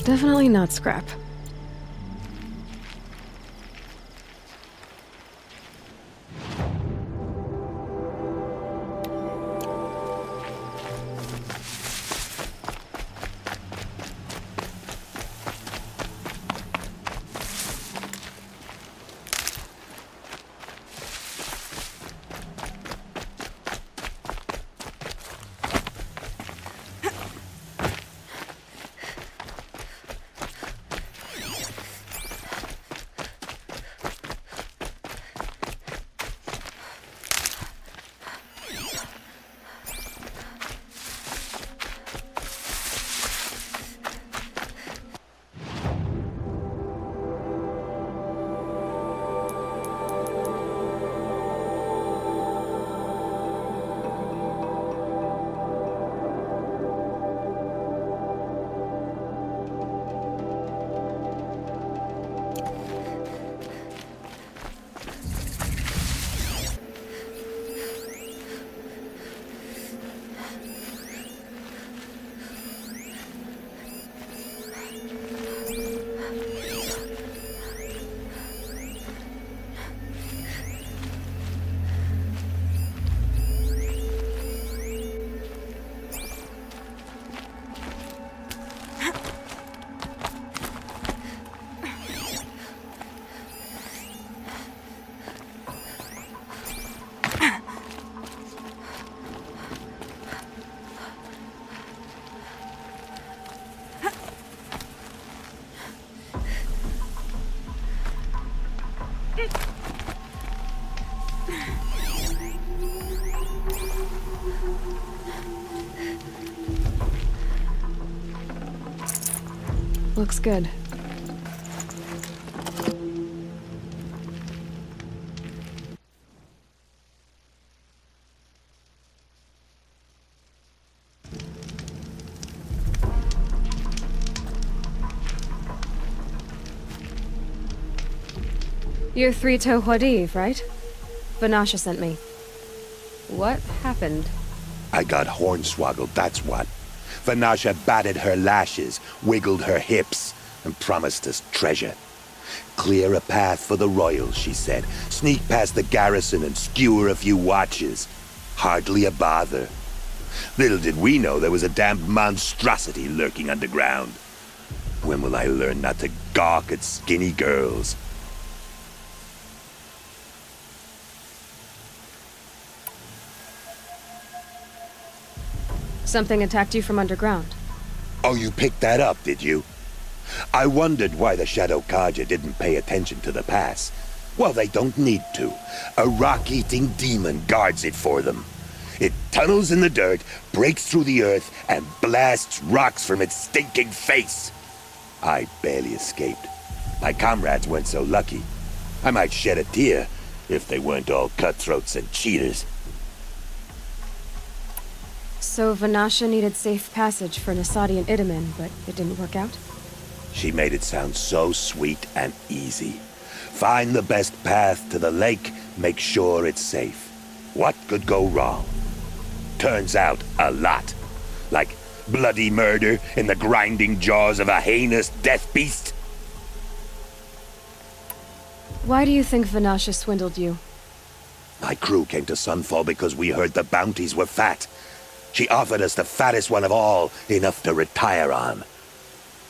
Definitely not scrap. Looks good. You're Three-Toe Huadiv, right? Vanasha sent me. What happened? I got hornswoggled, that's what. Vanasha batted her lashes, wiggled her hips, and promised us treasure. Clear a path for the royals, she said. Sneak past the garrison and skewer a few watches. Hardly a bother. Little did we know there was a damned monstrosity lurking underground. When will I learn not to gawk at skinny girls? Something attacked you from underground. Oh, you picked that up, did you? I wondered why the Shadow Carja didn't pay attention to the pass. Well, they don't need to. A rock-eating demon guards it for them. It tunnels in the dirt, breaks through the earth, and blasts rocks from its stinking face. I barely escaped. My comrades weren't so lucky. I might shed a tear if they weren't all cutthroats and cheaters. So Vanasha needed safe passage for Nasadi and Itamen, but it didn't work out? She made it sound so sweet and easy. Find the best path to the lake, make sure it's safe. What could go wrong? Turns out, a lot. Like bloody murder in the grinding jaws of a heinous death beast. Why do you think Vanasha swindled you? My crew came to Sunfall because we heard the bounties were fat. She offered us the fattest one of all, enough to retire on.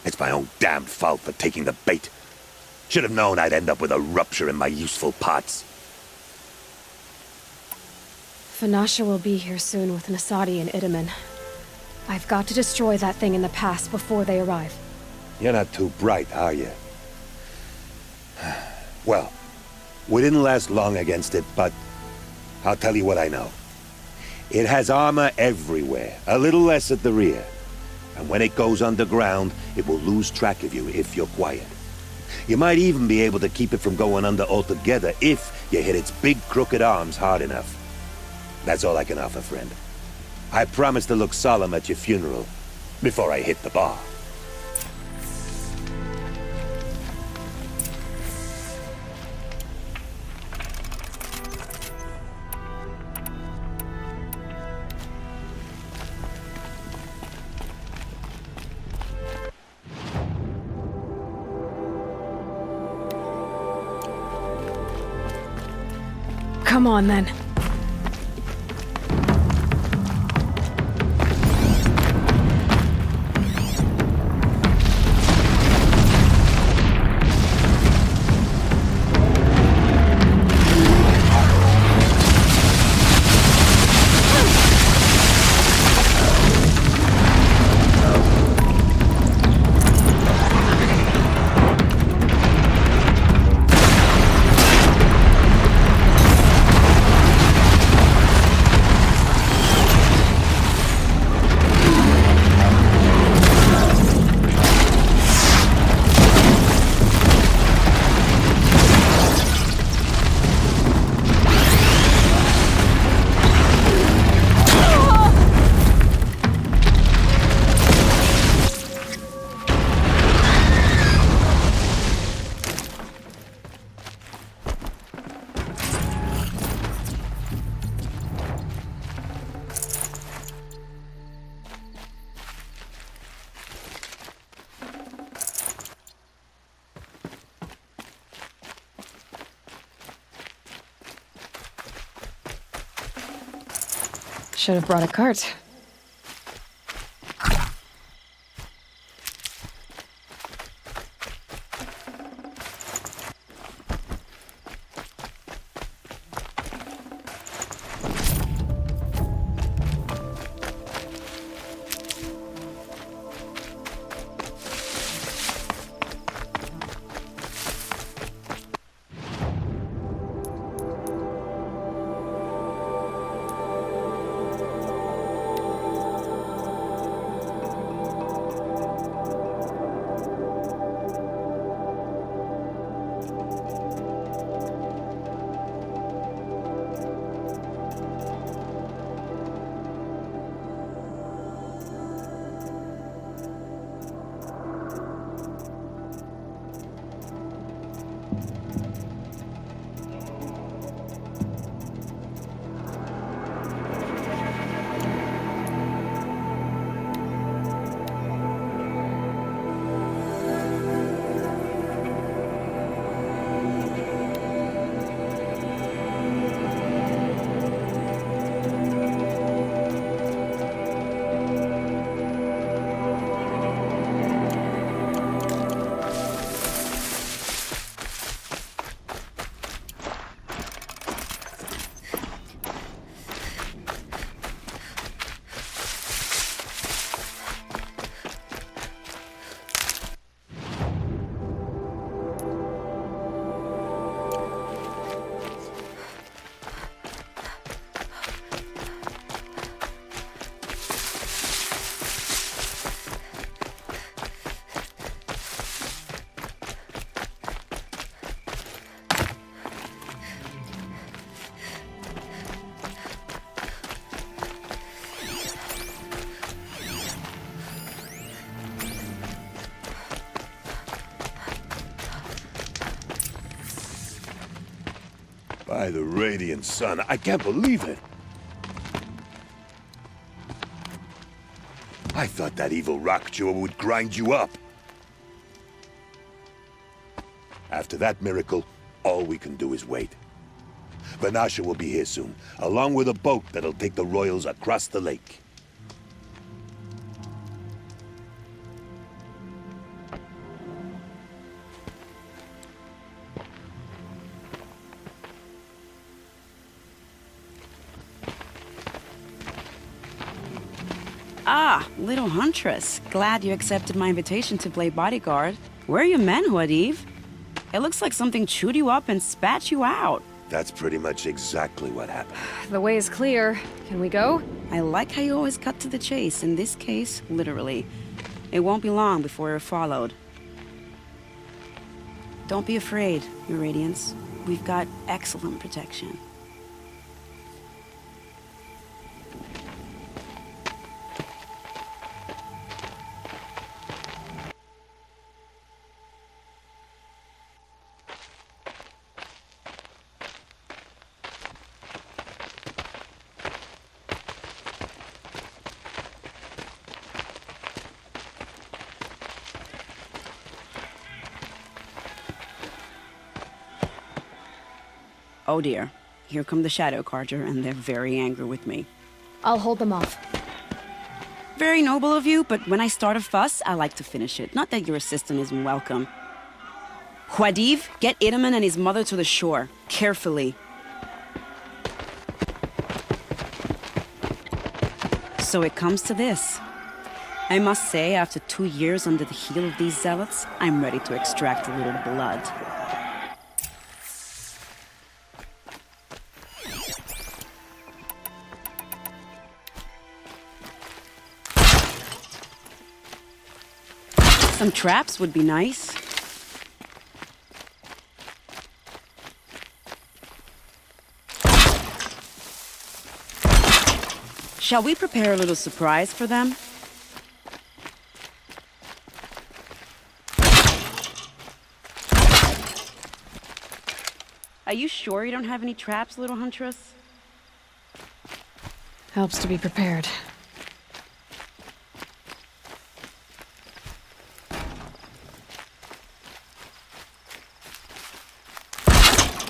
It's my own damned fault for taking the bait. Should have known I'd end up with a rupture in my useful parts. Vanasha will be here soon with Nasadi and Itamen. I've got to destroy that thing in the pass before they arrive. You're not too bright, are you? Well, we didn't last long against it, but I'll tell you what I know. It has armor everywhere, a little less at the rear. And when it goes underground, it will lose track of you if you're quiet. You might even be able to keep it from going under altogether if you hit its big crooked arms hard enough. That's all I can offer, friend. I promise to look solemn at your funeral before I hit the bar. Come on, then. Should have brought a cart. By the Radiant Sun, I can't believe it! I thought that evil rockjaw would grind you up. After that miracle, all we can do is wait. Vanasha will be here soon, along with a boat that'll take the royals across the lake. Ah, little huntress. Glad you accepted my invitation to play bodyguard. Where are your manhood, Eve? It looks like something chewed you up and spat you out. That's pretty much exactly what happened. The way is clear. Can we go? I like how you always cut to the chase, in this case, literally. It won't be long before you're followed. Don't be afraid, Your Radiance. We've got excellent protection. Oh dear. here come the Shadow Carja, and they're very angry with me. I'll hold them off. Very noble of you, but when I start a fuss, I like to finish it. Not that your assistant isn't welcome. Huadiv, get Itaman and his mother to the shore. Carefully. So it comes to this. I must say, after 2 years under the heel of these zealots, I'm ready to extract a little blood. Some traps would be nice. Shall we prepare a little surprise for them? Are you sure you don't have any traps, little huntress? Helps to be prepared.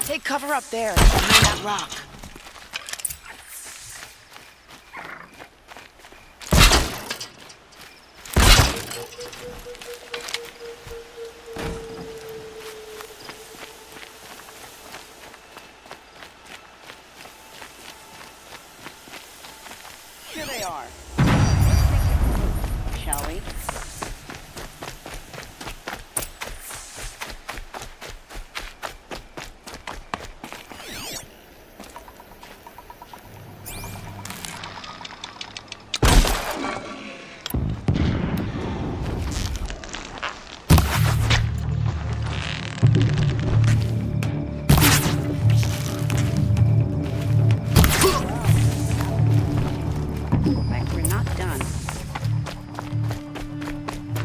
Take cover up there, behind that rock. Here they are. Shall we?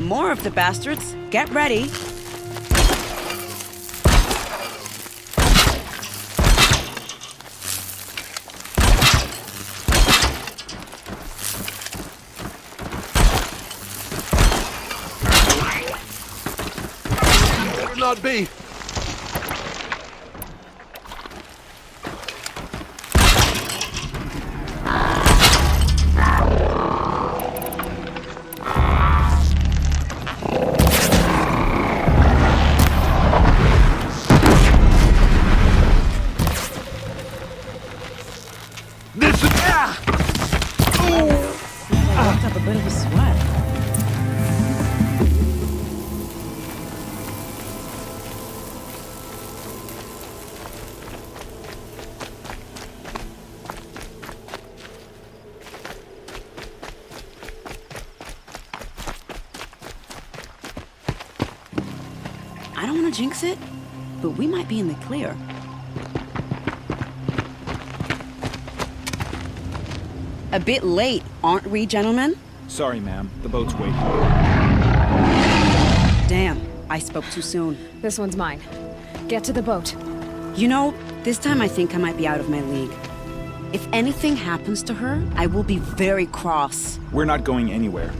More of the bastards. Get ready. Better not be. I worked up a bit of a sweat. I don't want to jinx it, but we might be in the clear. A bit late, aren't we, gentlemen? Sorry, ma'am. The boat's waiting. Damn, I spoke too soon. This one's mine. Get to the boat. You know, this time I think I might be out of my league. If anything happens to her, I will be very cross. We're not going anywhere.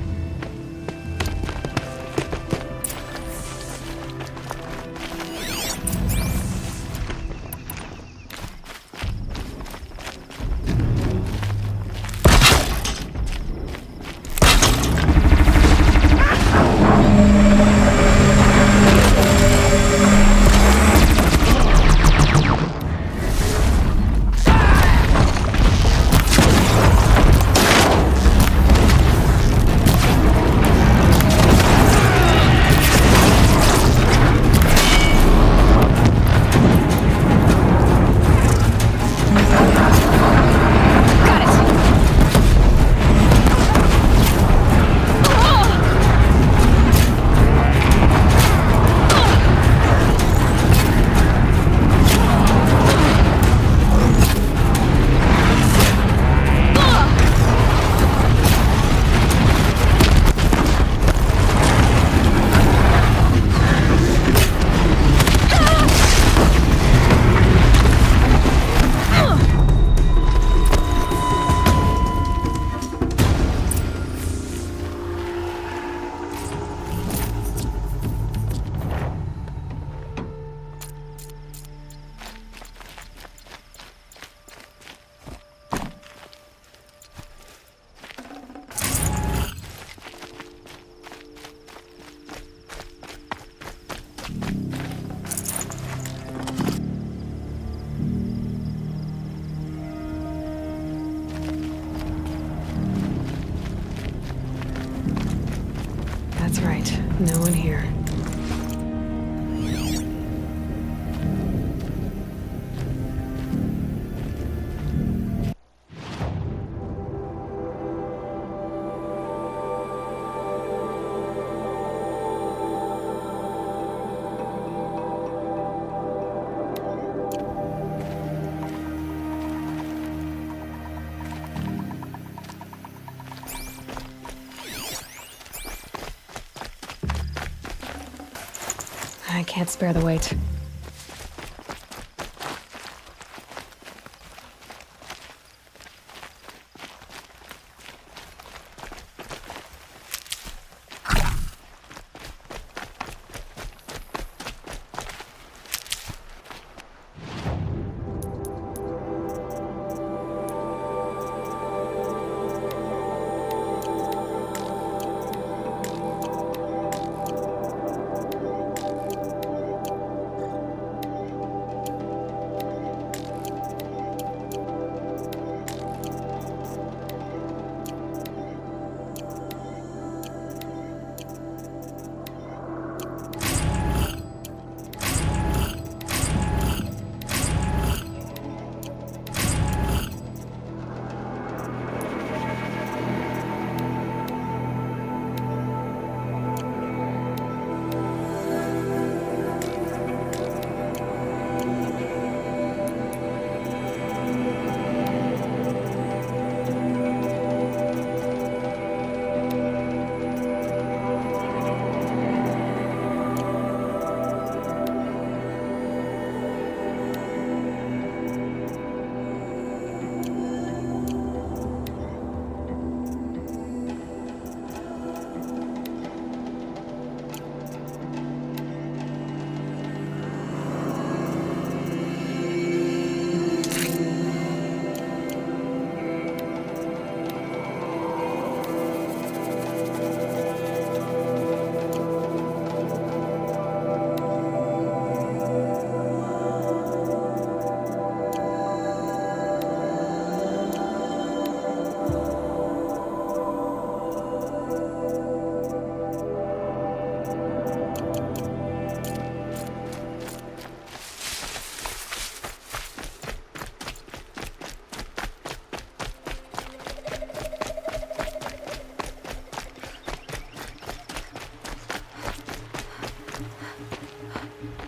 right. No one here. I can't spare the weight.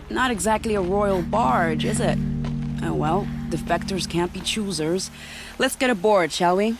Not exactly a royal barge, is it? Oh well, defectors can't be choosers. Let's get aboard, shall we?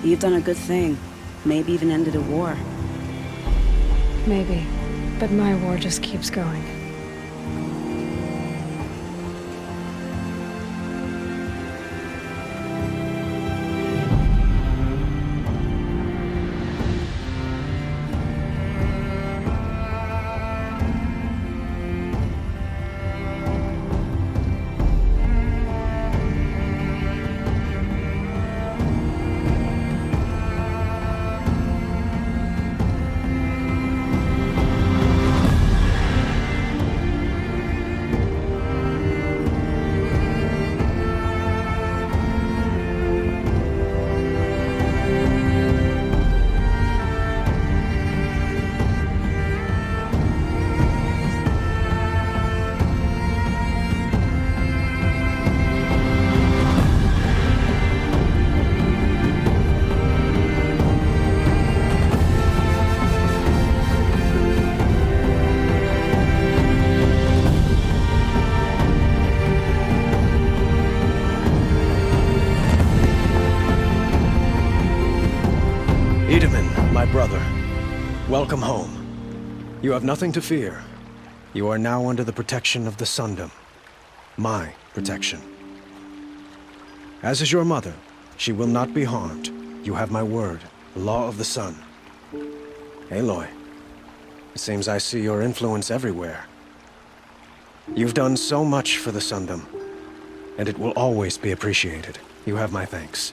You've done a good thing. Maybe even ended a war. Maybe. But my war just keeps going. Itamen, my brother, welcome home. You have nothing to fear. You are now under the protection of the Sundom. My protection. As is your mother, she will not be harmed. You have my word. The Law of the Sun. Aloy, it seems I see your influence everywhere. You've done so much for the Sundom, and it will always be appreciated. You have my thanks.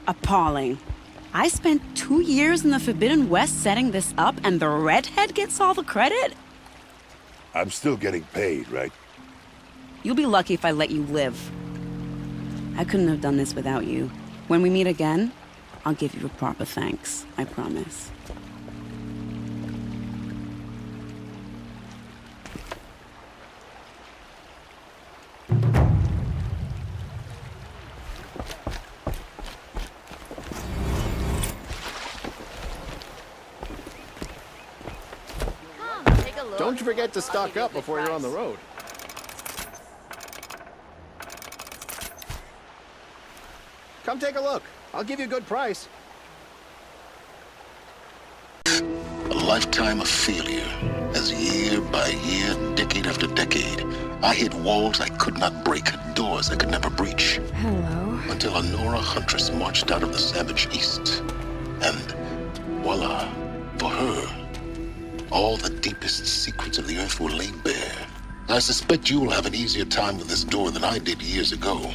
Appalling. I spent 2 years in the Forbidden West setting this up, and the redhead gets all the credit? I'm still getting paid, right? You'll be lucky if I let you live. I couldn't have done this without you. When we meet again, I'll give you a proper thanks. I promise. Don't you forget to stock up before you're on the road. Come take a look. I'll give you a good price. A lifetime of failure, as year by year, decade after decade, I hit walls I could not break, doors I could never breach. Hello. Until a Nora huntress marched out of the savage east. And voila, for her, all the deepest secrets of the earth were laid bare. I suspect you will have an easier time with this door than I did years ago.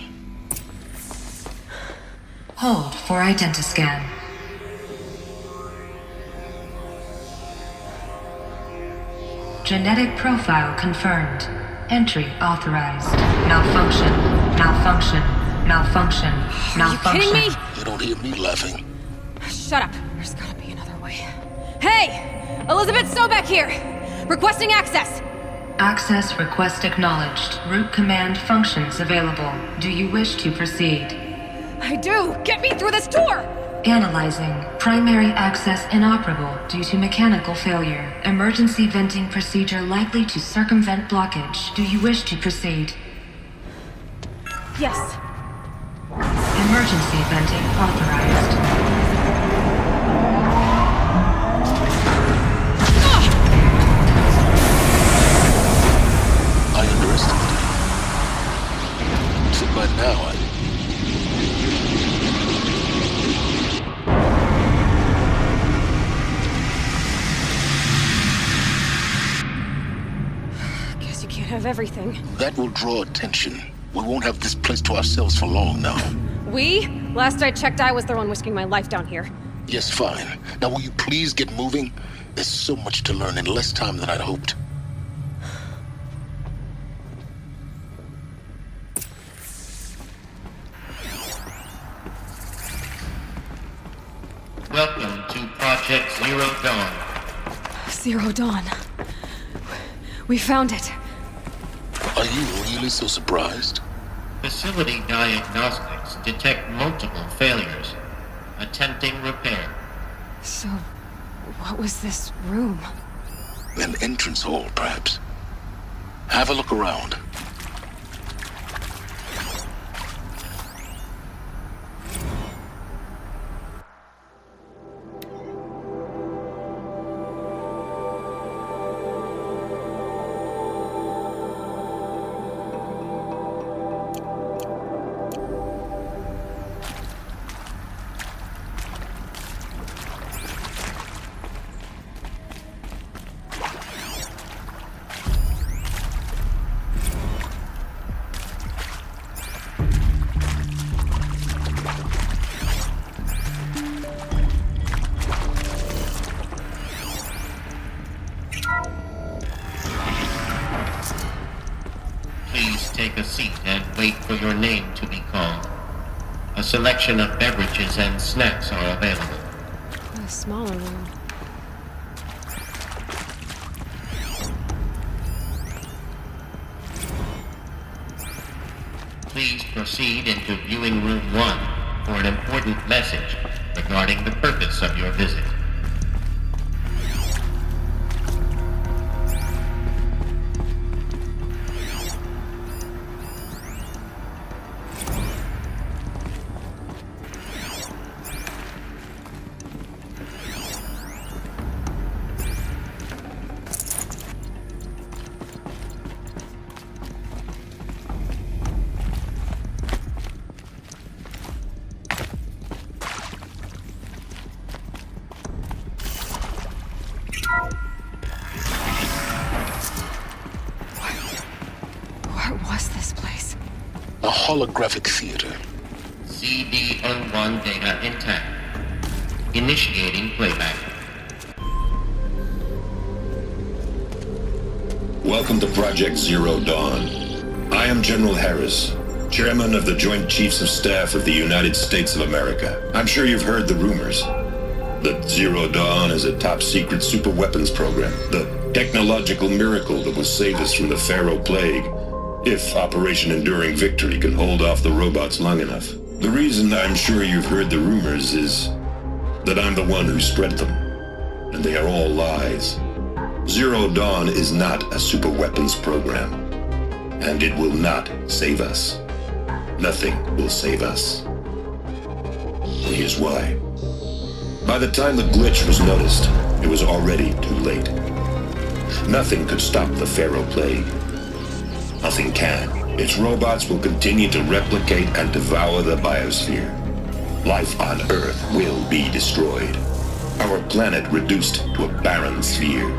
Hold for identiscan. Genetic profile confirmed. Entry authorized. Malfunction. Malfunction. Malfunction. Malfunction. Are you kidding me? You don't hear me laughing. Shut up. There's gotta be another way. Hey! Elizabeth Sobek here! Requesting access! Access request acknowledged. Root command functions available. Do you wish to proceed? I do! Get me through this door! Analyzing. Primary access inoperable due to mechanical failure. Emergency venting procedure likely to circumvent blockage. Do you wish to proceed? Yes. Emergency venting authorized. I underestimated you. So by now, Guess you can't have everything. that will draw attention. We won't have this place to ourselves for long now. We? Last I checked, I was the one risking my life down here. Yes, fine. Now will you please get moving? There's so much to learn in less time than I'd hoped. Welcome to Project Zero Dawn. Zero Dawn. We found it. Are you really so surprised? Facility diagnostics detect multiple failures. Attempting repair. So, what was this room? An entrance hall, perhaps. Have a look around. Please take a seat and wait for your name to be called. A selection of beverages and snacks are available. A smaller room. Please proceed into viewing room 1 for an important message regarding the purpose of your visit. A holographic theater. CD-N1 data intact. Initiating playback. Welcome to Project Zero Dawn. I am General Harris, Chairman of the Joint Chiefs of Staff of the United States of America. I'm sure you've heard the rumors that Zero Dawn is a top-secret superweapons program, the technological miracle that will save us from the Pharaoh Plague, if Operation Enduring Victory can hold off the robots long enough. The reason I'm sure you've heard the rumors is that I'm the one who spread them, and they are all lies. Zero Dawn is not a superweapons program, and it will not save us. Nothing will save us. And here's why. By the time the glitch was noticed, it was already too late. Nothing could stop the Pharaoh Plague. Nothing can. Its robots will continue to replicate and devour the biosphere. Life on Earth will be destroyed. Our planet reduced to a barren sphere.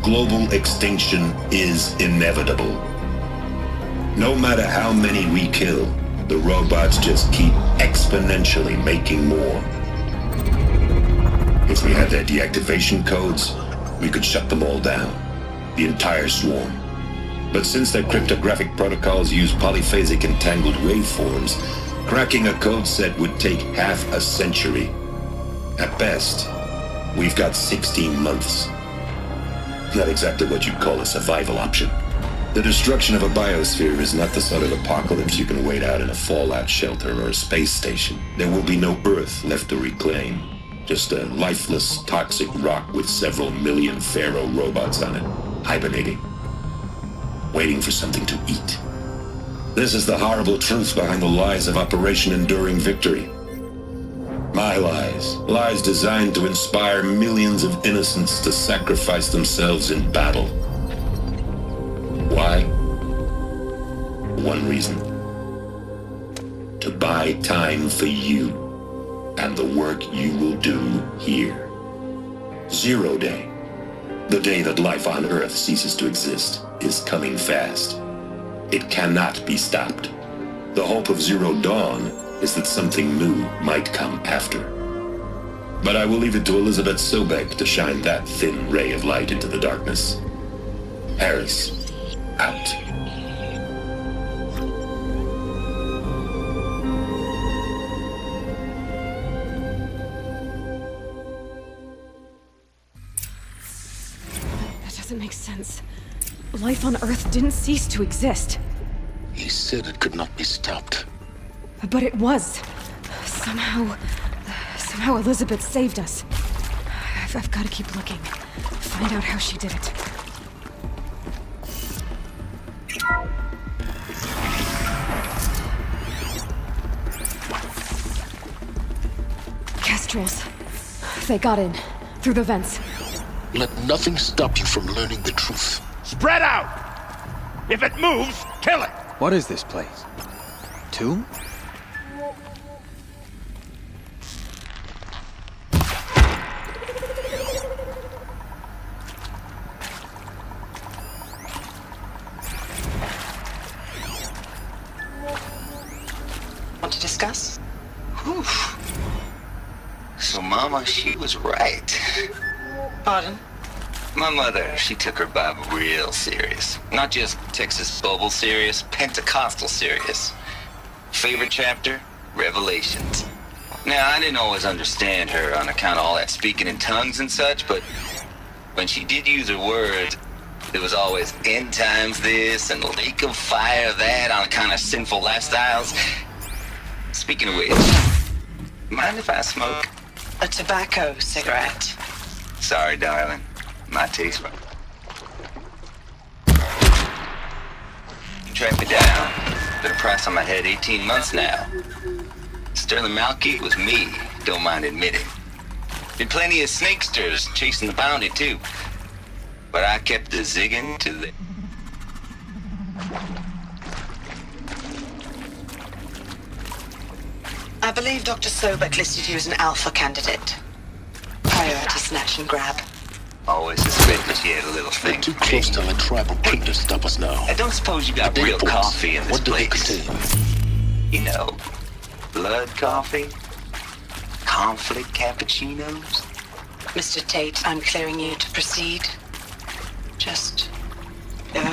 Global extinction is inevitable. No matter how many we kill, the robots just keep exponentially making more. If we had their deactivation codes, we could shut them all down. The entire swarm. But since their cryptographic protocols use polyphasic entangled waveforms, cracking a code set would take half a century. At best, we've got 16 months. Not exactly what you'd call a survival option. The destruction of a biosphere is not the sort of apocalypse you can wait out in a fallout shelter or a space station. There will be no Earth left to reclaim. Just a lifeless, toxic rock with several million Pharaoh robots on it, hibernating, waiting for something to eat. This is the horrible truth behind the lies of Operation Enduring Victory. My lies. Lies designed to inspire millions of innocents to sacrifice themselves in battle. Why? One reason. To buy time for you and the work you will do here. Zero Day, the day that life on Earth ceases to exist, is coming fast. It cannot be stopped. The hope of Zero Dawn is that something new might come after. But I will leave it to Elizabeth Sobek to shine that thin ray of light into the darkness. Harris, out. That doesn't make sense. Life on Earth didn't cease to exist. He said it could not be stopped. But it was. Somehow Elizabeth saved us. I've got to keep looking. Find out how she did it. Kestrels. They got in. Through the vents. Let nothing stop you from learning the truth. Spread out! If it moves, kill it! What is this place? Tomb? Want to discuss? Whew. So Mama, she was right. Pardon? My mother, she took her Bible real serious. Not just Texas Bible serious, Pentecostal serious. Favorite chapter? Revelations. Now, I didn't always understand her on account of all that speaking in tongues and such, but when she did use her words, there was always end times this and lake of fire that on account of sinful lifestyles. Speaking of which, mind if I smoke? A tobacco cigarette. Sorry, darling. My taste bud. Tracked me down. Been a price on my head 18 months now. Sterling Malky was me, don't mind admitting. Been plenty of snakesters chasing the bounty too. But I kept the zigging to the... I believe Dr. Sobek listed you as an alpha candidate. Priority snatch and grab. Always suspected she had a little thing too close to a tribal crypt to stop us now. I don't suppose you got The real data points, coffee in this what do they place. contain? You know, blood coffee, conflict cappuccinos. Mr. Tate, I'm clearing you to proceed. Just go.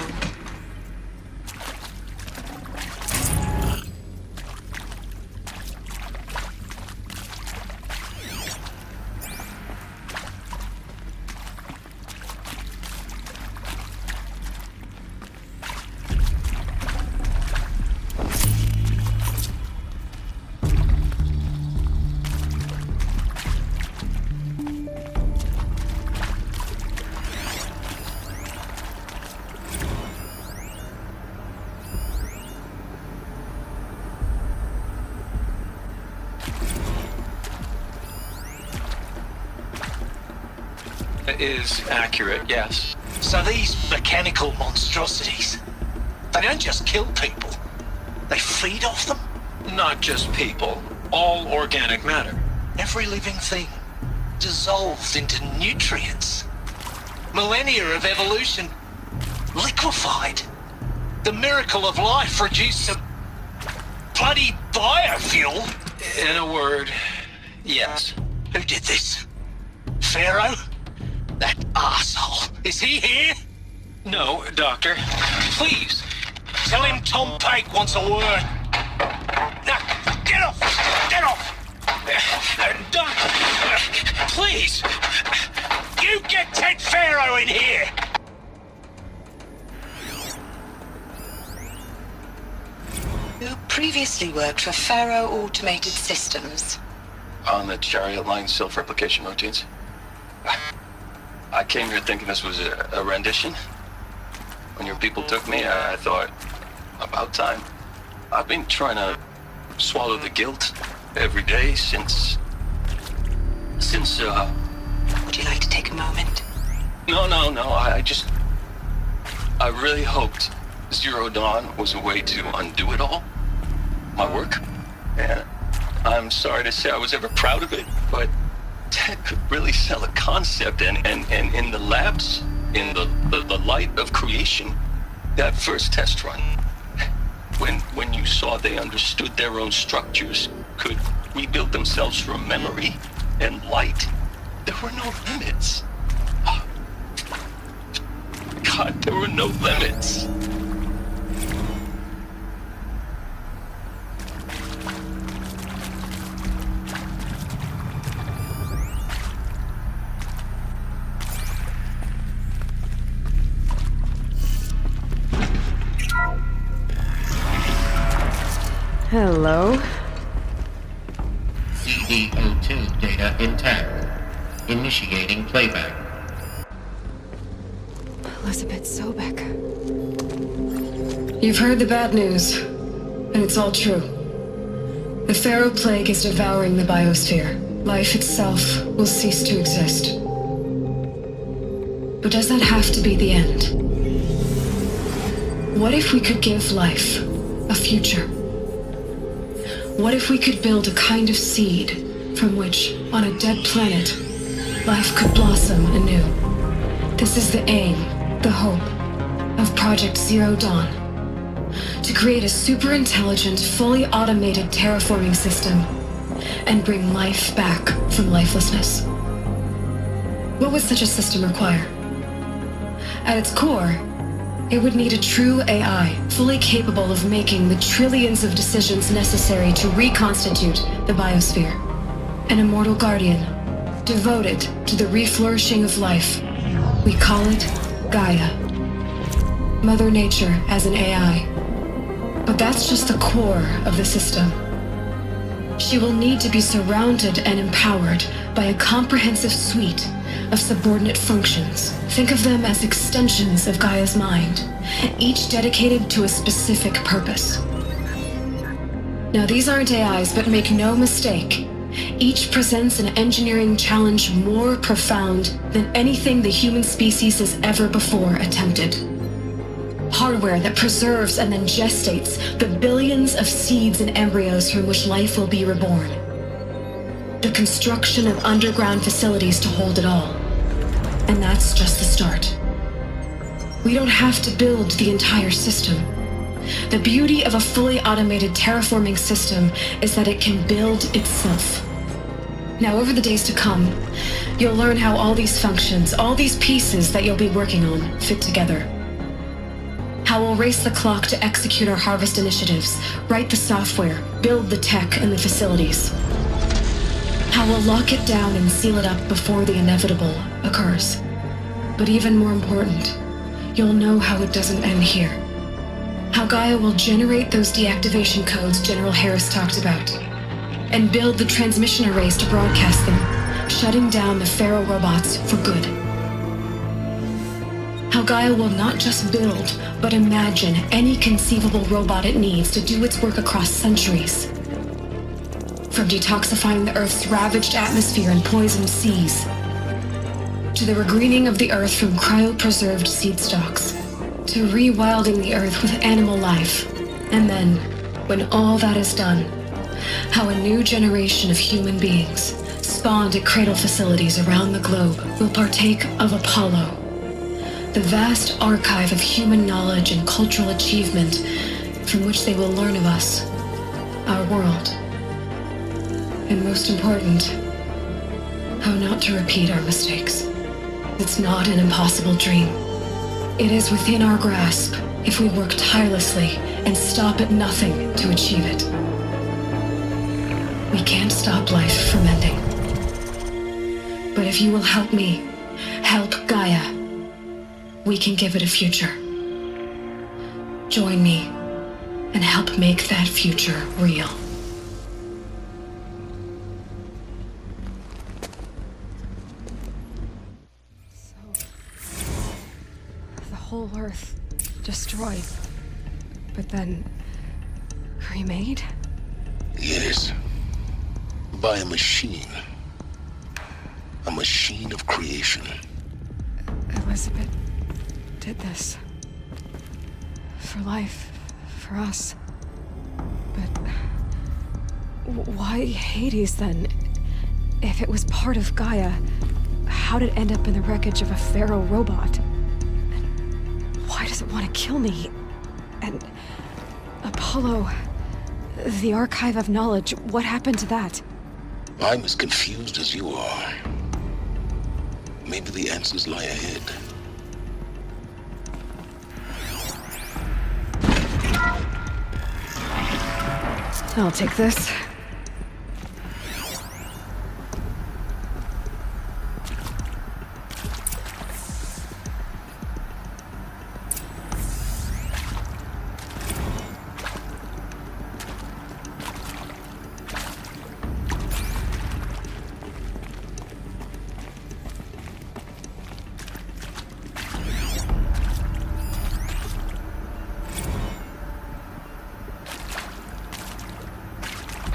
Is accurate, yes. So these mechanical monstrosities, they don't just kill people, they feed off them? Not just people, all organic matter. Every living thing, dissolved into nutrients. Millennia of evolution, liquefied. The miracle of life reduced to bloody biofuel. In a word, yes. Who did this? Pharaoh? That asshole. Is he here? No, Doctor. Please, tell him Tom Pike wants a word. Now, get off! Get off! Doc, please! You get Ted Pharaoh in here! You previously worked for Pharaoh Automated Systems. On the Chariot Line self-replication routines? I came here thinking this was a rendition. When your people took me, I thought, about time. I've been trying to swallow the guilt every day since... Would you like to take a moment? No, I really hoped Zero Dawn was a way to undo it all. My work. And I'm sorry to say I was ever proud of it, but Ted could really sell a concept, and in the labs, in the light of creation, that first test run, when you saw they understood their own structures, could rebuild themselves from memory and light, there were no limits. God, there were no limits. Hello? CD02 data intact. Initiating playback. Elizabeth Sobek. You've heard the bad news, and it's all true. The Pharaoh Plague is devouring the biosphere. Life itself will cease to exist. But does that have to be the end? What if we could give life a future? What if we could build a kind of seed from which, on a dead planet, life could blossom anew? This is the aim, the hope, of Project Zero Dawn. To create a super-intelligent, fully automated terraforming system and bring life back from lifelessness. What would such a system require? At its core, it would need a true AI, fully capable of making the trillions of decisions necessary to reconstitute the biosphere. An immortal guardian, devoted to the reflourishing of life. We call it Gaia. Mother Nature as an AI. But that's just the core of the system. She will need to be surrounded and empowered by a comprehensive suite of subordinate functions. Think of them as extensions of Gaia's mind, each dedicated to a specific purpose. Now, these aren't AIs, but make no mistake, each presents an engineering challenge more profound than anything the human species has ever before attempted. Hardware that preserves and then gestates the billions of seeds and embryos from which life will be reborn. The construction of underground facilities to hold it all. And that's just the start. We don't have to build the entire system. The beauty of a fully automated terraforming system is that it can build itself. Now, over the days to come, you'll learn how all these functions, all these pieces that you'll be working on, fit together. How we'll race the clock to execute our harvest initiatives, write the software, build the tech and the facilities. How we'll lock it down and seal it up before the inevitable occurs. But even more important, you'll know how it doesn't end here. How Gaia will generate those deactivation codes General Harris talked about, and build the transmission arrays to broadcast them, shutting down the Pharaoh robots for good. How Gaia will not just build, but imagine any conceivable robot it needs to do its work across centuries. From detoxifying the Earth's ravaged atmosphere and poisoned seas, to the regreening of the Earth from cryopreserved seed stalks, to rewilding the Earth with animal life. And then, when all that is done, how a new generation of human beings, spawned at cradle facilities around the globe, will partake of Apollo, the vast archive of human knowledge and cultural achievement from which they will learn of us, our world. And most important, how not to repeat our mistakes. It's not an impossible dream. It is within our grasp if we work tirelessly and stop at nothing to achieve it. We can't stop life from ending. But if you will help me, help Gaia, we can give it a future. Join me and help make that future real. The whole Earth destroyed, but then remade? Yes. By a machine. A machine of creation. Elizabeth did this. For life. For us. But why Hades then? If it was part of Gaia, how did it end up in the wreckage of a Pharaoh robot? And why does it want to kill me? And Apollo, the archive of knowledge, what happened to that? I'm as confused as you are. Maybe the answers lie ahead. I'll take this.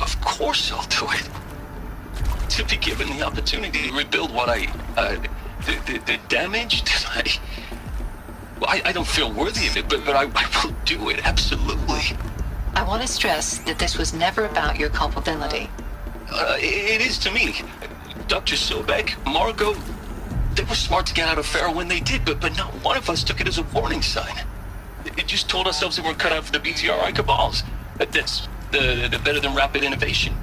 Of course I'll do it. To be given the opportunity to rebuild what the damage that I don't feel worthy of it, but I will do it, absolutely. I want to stress that this was never about your culpability. It is to me. Dr. Sobek, Margot, they were smart to get out of Pharaoh when they did, but not one of us took it as a warning sign. It just told ourselves that we're cut out for the BTRI cabals. That's the better than rapid innovation.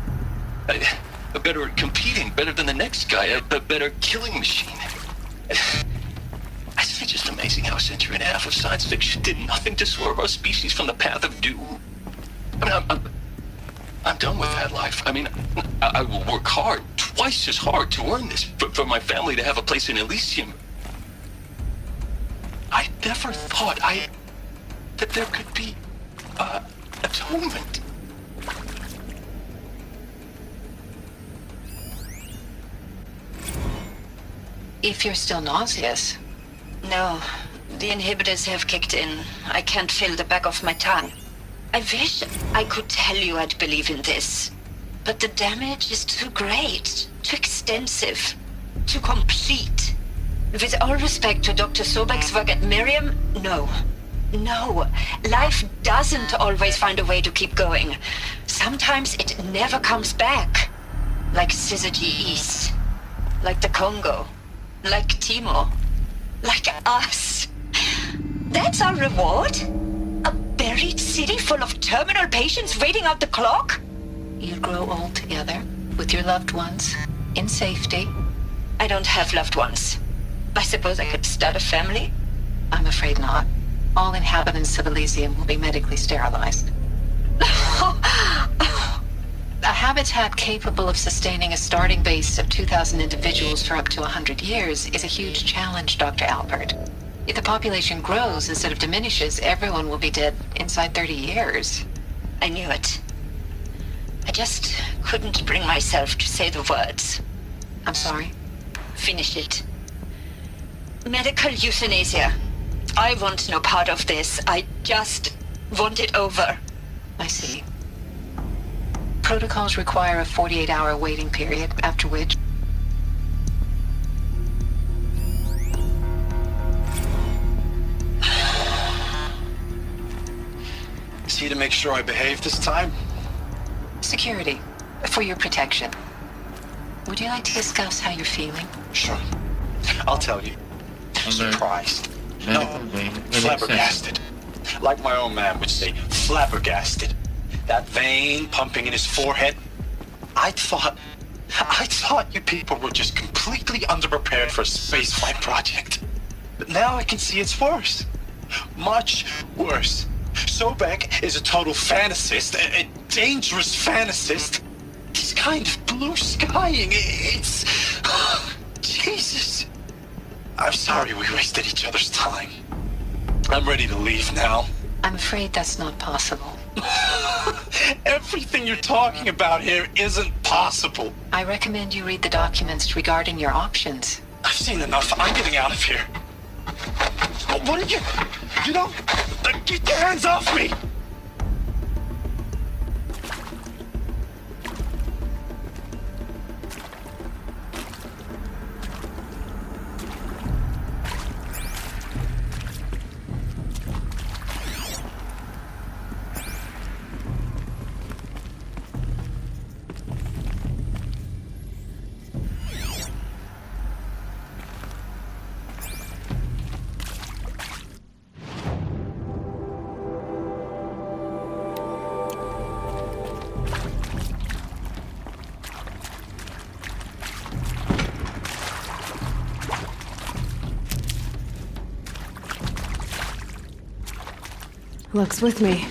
A better at competing, better than the next guy, a better killing machine. I think it's just amazing how a century and a half of science fiction did nothing to swerve our species from the path of doom. I mean, I'm done with that life. I mean, I will work hard, twice as hard to earn this, for my family to have a place in Elysium. I never thought that there could be atonement. If you're still nauseous. No, the inhibitors have kicked in. I can't feel the back of my tongue. I wish I could tell you I'd believe in this. But the damage is too great, too extensive, too complete. With all respect to Dr. Sobek's work at Miriam, no. No, life doesn't always find a way to keep going. Sometimes it never comes back. Like Syzygy East. Like the Congo. Like Timo. Like us. That's our reward? A buried city full of terminal patients waiting out the clock? You'll grow old together, with your loved ones, in safety. I don't have loved ones. I suppose I could start a family? I'm afraid not. All inhabitants of Elysium will be medically sterilized. A habitat capable of sustaining a starting base of 2,000 individuals for up to 100 years is a huge challenge, Dr. Albert. If the population grows instead of diminishes, everyone will be dead inside 30 years. I knew it. I just couldn't bring myself to say the words. I'm sorry. Finish it. Medical euthanasia. I want no part of this. I just want it over. I see. Protocols require a 48-hour waiting period, after which... Is he to make sure I behave this time? Security. For your protection. Would you like to discuss how you're feeling? Sure. I'll tell you. Surprised. No, flabbergasted. Like my own man would say, flabbergasted. That vein pumping in his forehead. I thought you people were just completely underprepared for a spaceflight project. But now I can see it's worse. Much worse. Sobek is a total fantasist, a dangerous fantasist. He's kind of blue skying. It's... Jesus. I'm sorry we wasted each other's time. I'm ready to leave now. I'm afraid that's not possible. Everything you're talking about here isn't possible. I recommend you read the documents regarding your options. I've seen enough. I'm getting out of here. What did you... You know... Get your hands off me! Luck's with me.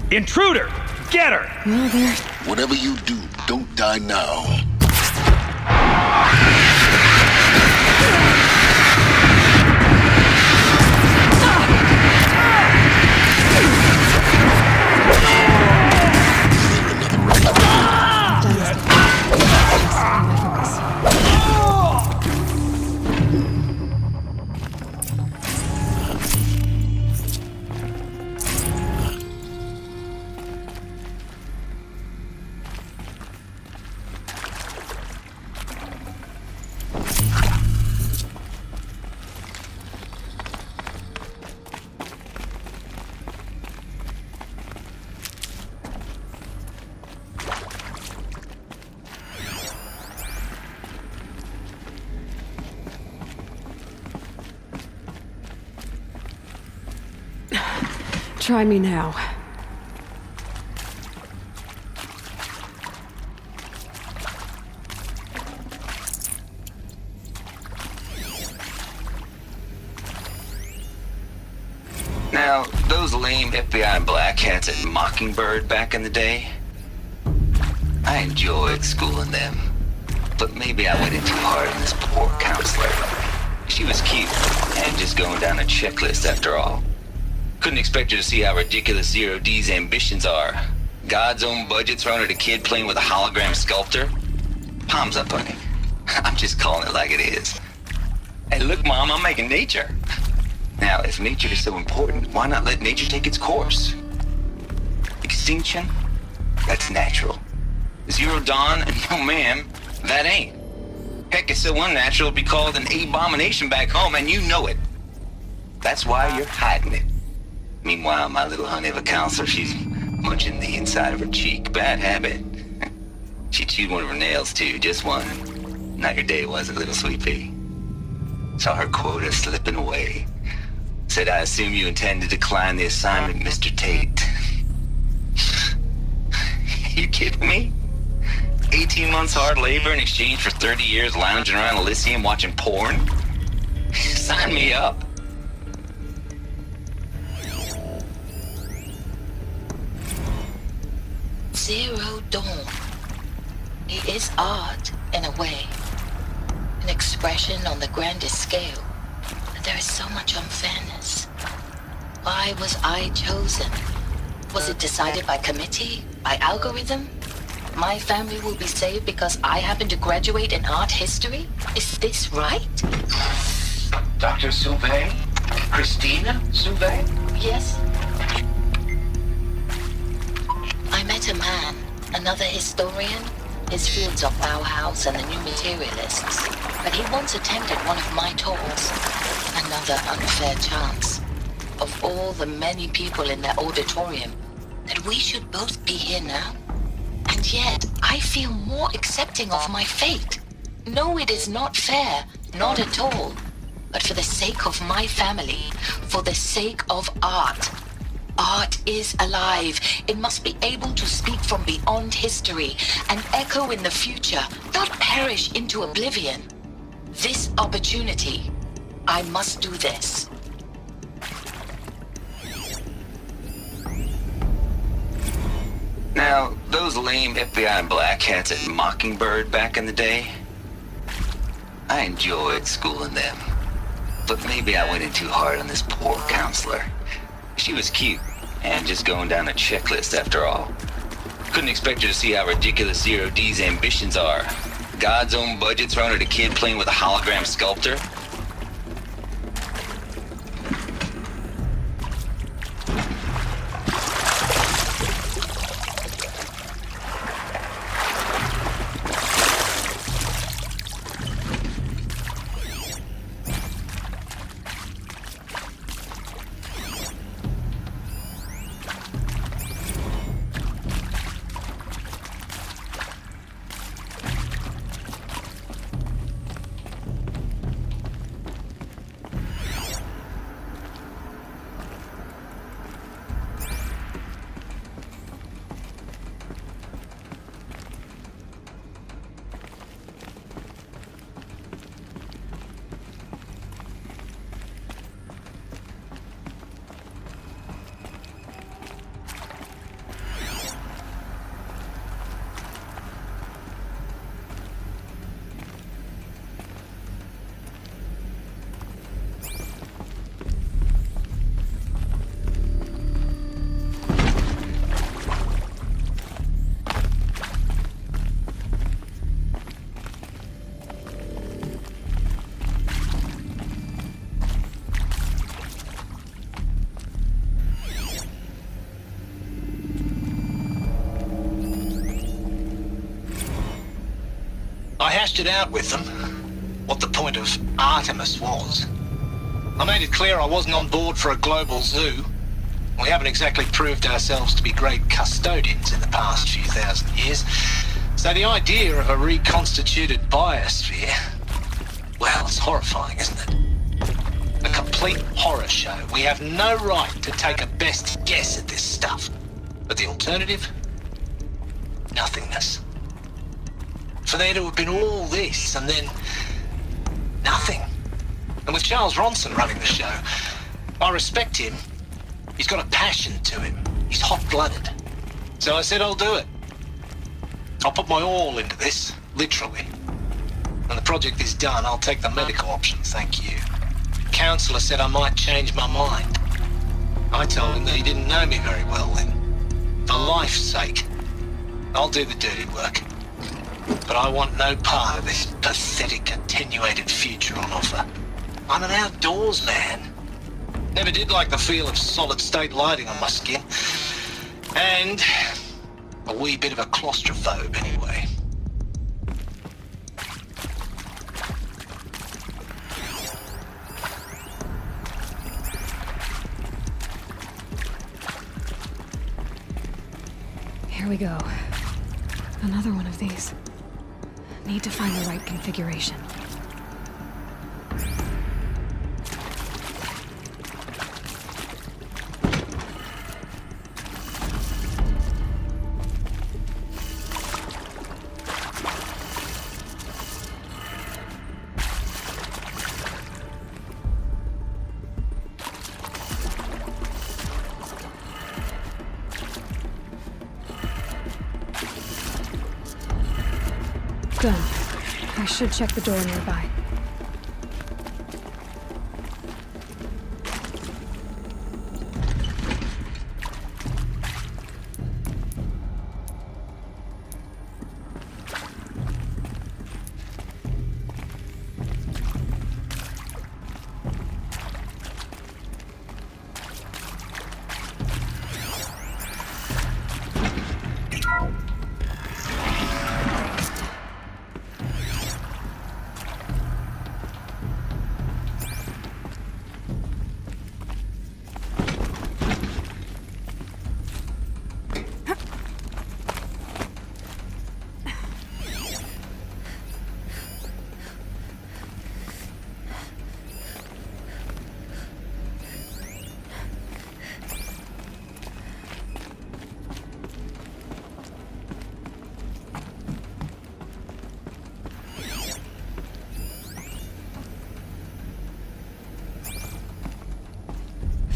Intruder! Get her! Well, there. Whatever you do, don't die now. Try me now. Now, those lame FBI black hats at Mockingbird back in the day, I enjoyed schooling them. But maybe I went in too hard on this poor counselor. She was cute, and just going down a checklist after all. Couldn't expect her to see how ridiculous Zero D's ambitions are. God's own budget thrown at a kid playing with a hologram sculptor? Palms up, honey. I'm just calling it like it is. Hey, look, Mom, I'm making nature. Now, if nature is so important, why not let nature take its course? Extinction? That's natural. Zero Dawn? No, ma'am, that ain't. Heck, it's so unnatural it'd be called an abomination back home, and you know it. That's why you're hiding it. Meanwhile, my little honey of a counselor, she's munching the inside of her cheek. Bad habit. She chewed one of her nails, too, just one. Not your day, was it, little sweet pea? Saw her quota slipping away. Said, I assume you intend to decline the assignment, Mr. Tate. You kidding me? 18 months hard labor in exchange for 30 years lounging around Elysium watching porn? Sign me up. Zero Dawn. It is art, in a way. An expression on the grandest scale. But there is so much unfairness. Why was I chosen? Was it decided by committee? By algorithm? My family will be saved because I happen to graduate in art history? Is this right? Dr. Sauvé? Christina Sauvé? Yes. I met a man, another historian. His fields are Bauhaus and the New Materialists. But he once attended one of my talks. Another unfair chance. Of all the many people in that auditorium, that we should both be here now. And yet, I feel more accepting of my fate. No, it is not fair, not at all. But for the sake of my family, for the sake of art. Art is alive. It must be able to speak from beyond history and echo in the future, not perish into oblivion. This opportunity, I must do this. Now, those lame FBI black hats at Mockingbird back in the day, I enjoyed schooling them. But maybe I went in too hard on this poor counselor. She was cute, and just going down a checklist after all. Couldn't expect her to see how ridiculous Zero D's ambitions are. God's own budget thrown at a kid playing with a hologram sculptor? I hashed it out with them, what the point of Artemis was. I made it clear I wasn't on board for a global zoo. We haven't exactly proved ourselves to be great custodians in the past few thousand years. So the idea of a reconstituted biosphere, well, it's horrifying, isn't it? A complete complete horror show. We have no right to take a best guess at this stuff. But the alternative? Nothingness. For there to have been all this and then nothing. And with Charles Ronson running the show, I respect him. He's got a passion to him. He's hot-blooded. So I said I'll do it. I'll put my all into this, literally. When the project is done, I'll take the medical option, thank you. The counselor said I might change my mind. I told him that he didn't know me very well then. For life's sake, I'll do the dirty work. But I want no part of this pathetic, attenuated future on offer. I'm an outdoors man. Never did like the feel of solid-state lighting on my skin. And a wee bit of a claustrophobe, anyway. Here we go. Another one of these. Need to find the right configuration. Done. I should check the door nearby.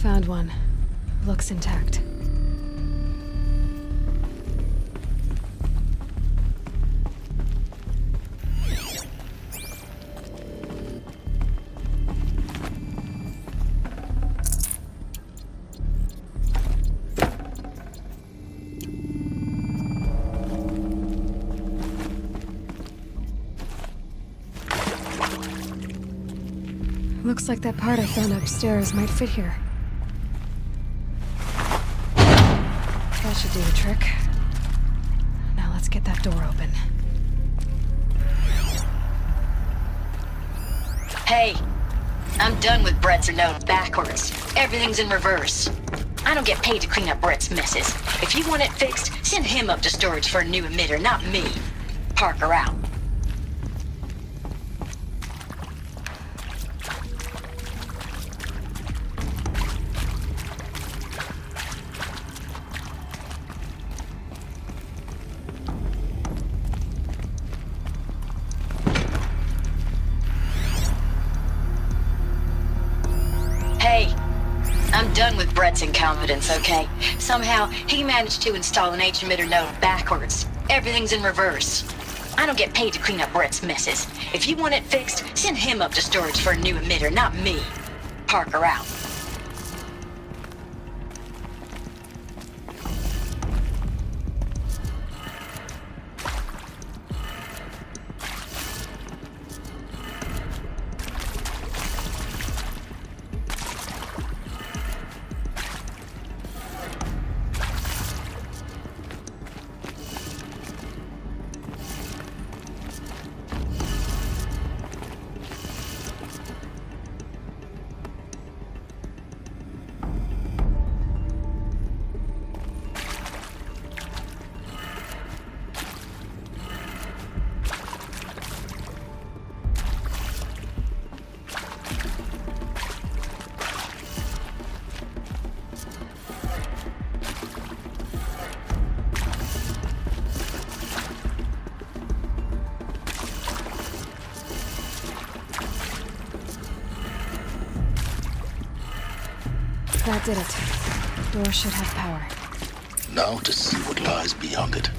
Found one. Looks intact. Looks like that part I found upstairs might fit here. That should do the trick. Now let's get that door open. Hey, I'm done with Brett's note backwards. Everything's in reverse. I don't get paid to clean up Brett's messes. If you want it fixed, send him up to storage for a new emitter, not me. Parker out. I'm done with Brett's incompetence, okay? Somehow, he managed to install an H-emitter node backwards. Everything's in reverse. I don't get paid to clean up Brett's messes. If you want it fixed, send him up to storage for a new emitter, not me. Parker out. That did it. Door should have power. Now to see what lies beyond it.